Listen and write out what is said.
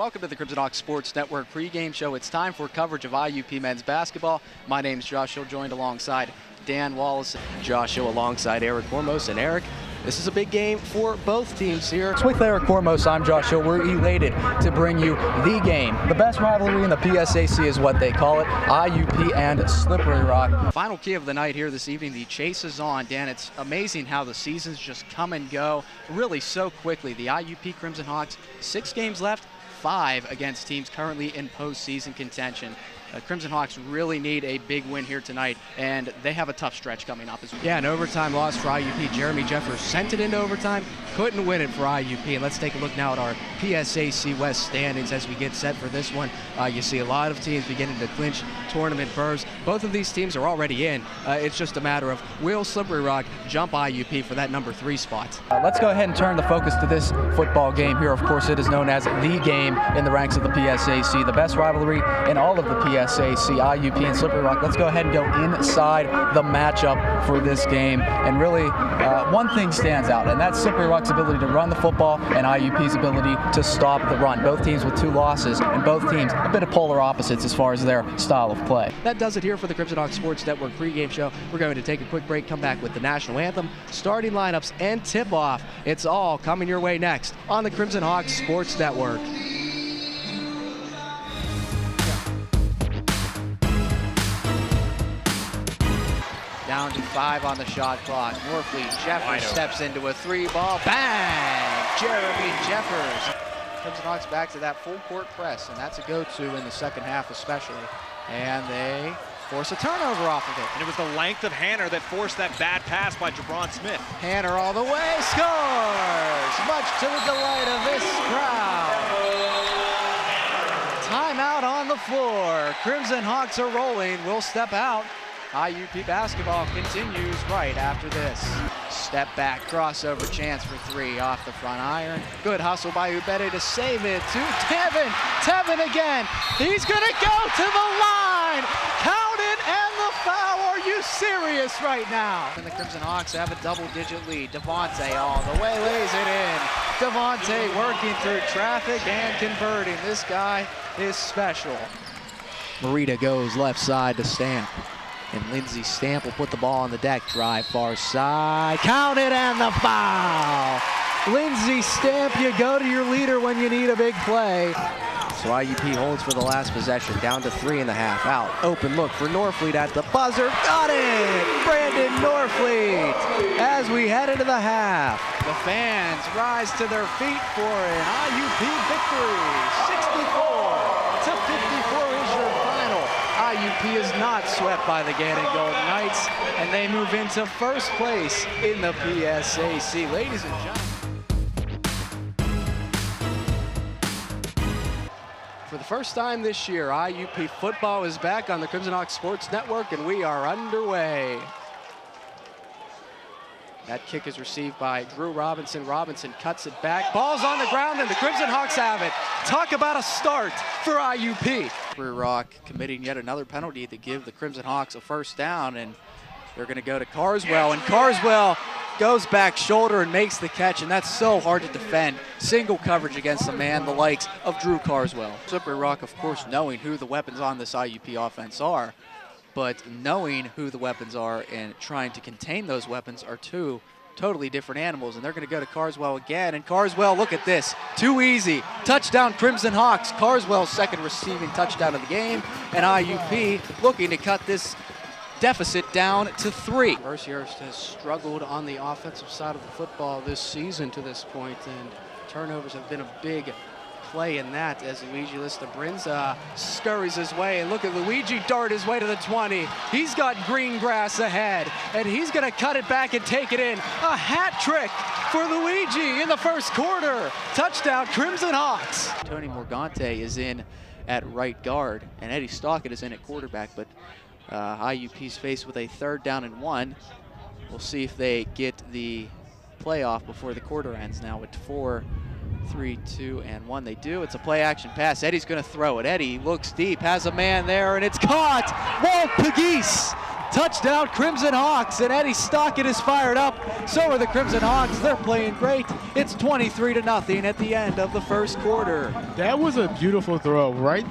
Welcome to the Crimson Hawks Sports Network pregame show. It's time for coverage of IUP men's basketball. My name is Josh Hill, joined alongside Dan Wallace. Josh Hill alongside Eric Kormos. And Eric, this is a big game for both teams here. With Eric Kormos, I'm Josh Hill. We're elated to bring you the game. The best rivalry in the PSAC is what they call it, IUP and Slippery Rock. Final key of the night here this evening, the chase is on. Dan, it's amazing how the seasons just come and go really so quickly. The IUP Crimson Hawks, 6 games left, 5 against teams currently in postseason contention. Crimson Hawks really need a big win here tonight, and they have a tough stretch coming up as well. Yeah, an overtime loss for IUP. Jeremy Jeffers sent it into overtime, couldn't win it for IUP. And let's take a look now at our PSAC West standings as we get set for this one. You see a lot of teams beginning to clinch tournament berths. Both of these teams are already in. It's just a matter of will Slippery Rock jump IUP for that number 3 spot. Let's go ahead and turn the focus to this football game here. Of course, it is known as the game in the ranks of the PSAC, the best rivalry in all of the PSAC, IUP and Slippery Rock. Let's go ahead and go inside the matchup for this game. And really, one thing stands out, and that's Slippery Rock's ability to run the football and IUP's ability to stop the run. Both teams with 2 losses, and both teams a bit of polar opposites as far as their style of play. That does it here for the Crimson Hawks Sports Network pregame show. We're going to take a quick break, come back with the national anthem, starting lineups, and tip-off. It's all coming your way next on the Crimson Hawks Sports Network. Down to 5 on the shot clock. Morphley Jeffers steps into a 3-ball. Bang! Jeremy Jeffers. Crimson Hawks back to that full court press, and that's a go-to in the second half especially. And they force a turnover off of it. And it was the length of Hanner that forced that bad pass by Jabron Smith. Hanner all the way, scores! Much to the delight of this crowd. Timeout on the floor. Crimson Hawks are rolling. We'll step out. IUP basketball continues right after this. Step back, crossover chance for 3 off the front iron. Good hustle by Ubede to save it to Tevin. Tevin again. He's gonna go to the line. Count it and the foul. Are you serious right now? And the Crimson Hawks have a double-digit lead. Devontae all the way lays it in. Devontae working through traffic and converting. This guy is special. Marita goes left side to Stamp. And Lindsey Stamp will put the ball on the deck. Drive far side. Count it and the foul. Lindsey Stamp, you go to your leader when you need a big play. So IUP holds for the last possession. Down to 3.5. Out. Open look for Norfleet at the buzzer. Got it! Brandon Norfleet as we head into the half. The fans rise to their feet for an IUP victory. 64-54 is your final. IUP is not swept by the Gannon Golden Knights, and they move into first place in the PSAC. Ladies and gentlemen, for the first time this year, IUP football is back on the Crimson Hawks Sports Network, and we are underway. That kick is received by Drew Robinson. Robinson cuts it back. Ball's on the ground, and the Crimson Hawks have it. Talk about a start for IUP. Slippery Rock committing yet another penalty to give the Crimson Hawks a first down, and they're going to go to Carswell, and Carswell goes back shoulder and makes the catch, and that's so hard to defend. Single coverage against a man the likes of Drew Carswell. Slippery Rock, of course, knowing who the weapons on this IUP offense are, but knowing who the weapons are and trying to contain those weapons are 2 totally different animals. And they're going to go to Carswell again. And Carswell, look at this. Too easy. Touchdown, Crimson Hawks. Carswell's second receiving touchdown of the game. And IUP looking to cut this deficit down to 3. Mercyhurst has struggled on the offensive side of the football this season to this point, and turnovers have been a big play in that as Luigi Listabrinza scurries his way, and look at Luigi dart his way to the 20. He's got green grass ahead, and he's going to cut it back and take it in. A hat trick for Luigi in the first quarter. Touchdown, Crimson Hawks. Tony Morgante is in at right guard, and Eddie Stockett is in at quarterback, but IUP's faced with a 3rd down and 1. We'll see if they get the playoff before the quarter ends now with 4, 3, 2, and 1. They do. It's a play action pass. Eddie's going to throw it. Eddie looks deep, has a man there, and it's caught. Walt Pegues Touchdown Crimson Hawks, and Eddie Stockett is fired up. So are the Crimson Hawks. They're playing great. It's 23-0 at the end of the first quarter. That was a beautiful throw, right